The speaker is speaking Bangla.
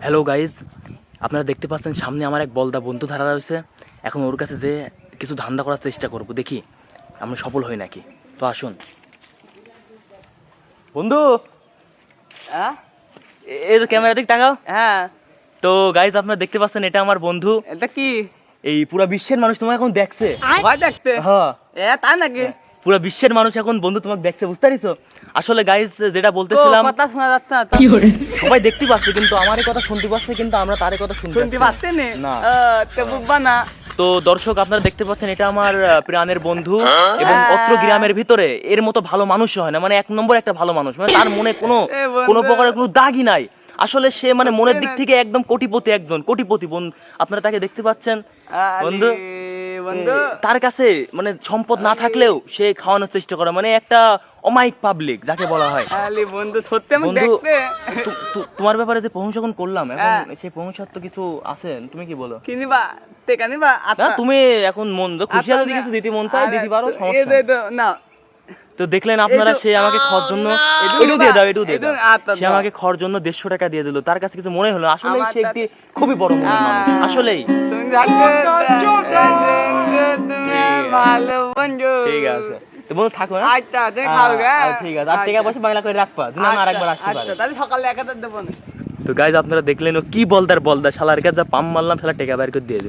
হ্যালো গাইজ, আপনারা দেখতে পাচ্ছেন সামনে আমার এক বলদা বন্ধু ধারা রয়েছে। এখন ওর কাছে যে কিছু ধান্দা করার চেষ্টা করব, দেখি আমরা সফল হই নাকি। তো আসুন বন্ধু, হ্যাঁ এই তো ক্যামেরা দিক তাকাও। হ্যাঁ, তো গাইজ আপনারা দেখতে পাচ্ছেন এটা আমার বন্ধু। এটা কি এই পুরো বিশ্বের মানুষ তোমাকে এখন দেখছে। ভয় দেখতে? হ্যাঁ, তাই নাকি? পুরো বিশ্বের মানুষ এখন বন্ধু তোমাকে দেখছে, বুঝতে পারিছো? আসলে গাইজ যেটা বলতেছিলাম, কথা শোনা যাচ্ছে না তো? সবাই দেখতে পাচ্ছে কিন্তু আমার কথা শুনতে পাচ্ছে, কিন্তু আমরা তার কথা শুনতে পাচ্ছে না। তো বুঝবা না। তো দর্শক আপনারা দেখতে পাচ্ছেন এটা আমার প্রাণের বন্ধু, এবং অত্র গ্রামের ভিতরে এর মতো ভালো মানুষ হয় না, মানে এক নম্বর একটা ভালো মানুষ, মানে তার মনে কোনো প্রকারের কোনো দাগই নাই। আসলে সে মানে মনের দিক থেকে একদম কোটিপতি, একজন কোটিপতি বন্ধু। আপনারা তাকে দেখতে পাচ্ছেন বন্ধু। বন্ধু তার কাছে মানে সম্পদ না থাকলেও সে খাওয়ানোর চেষ্টা করে, মানে একটা অমায়িক পাবলিক যাকে বলা হয়। আলি বন্ধু সত্যি আমি বন্ধু, দেখতে তোমার ব্যাপারে যে প্রশংসা করলাম, এখন সেই প্রশংসার তো কিছু আছে, তুমি কি বলো? কি নিবা? টেকা নিবা? না, তুমি এখন মন খুশি হলে কিছু দিতে মন চাই দিতে পারো, সমস্যা নেই। না তো দেখলেন আপনারা, সে আমাকে খাওয়ার জন্য একটু দিয়ে দাও, একটু দিয়ে দাও। সে আমাকে খাওয়ার জন্য 150 টাকা দিয়ে দিল। তার কাছে কিছু মনে হলো, আসলে সে একটি খুবই বড় মনের মানুষ আসলেই। ভালো বন্ধু, ঠিক আছে তো বন্ধু, থাকো। আচ্ছা তুমি খাও গে। ঠিক আছে, আর টাকা পয়সা বাংলা করে রাখবা, তুমি আমার আরেকবার আসতে পারো। তাহলে সকালে 1000 দেবো না। তো গাইজ আপনারা দেখলেন ও কি বলদার শালার কাছে পাম মারলাম, শালা টাকা বের করে দিয়ে দিল।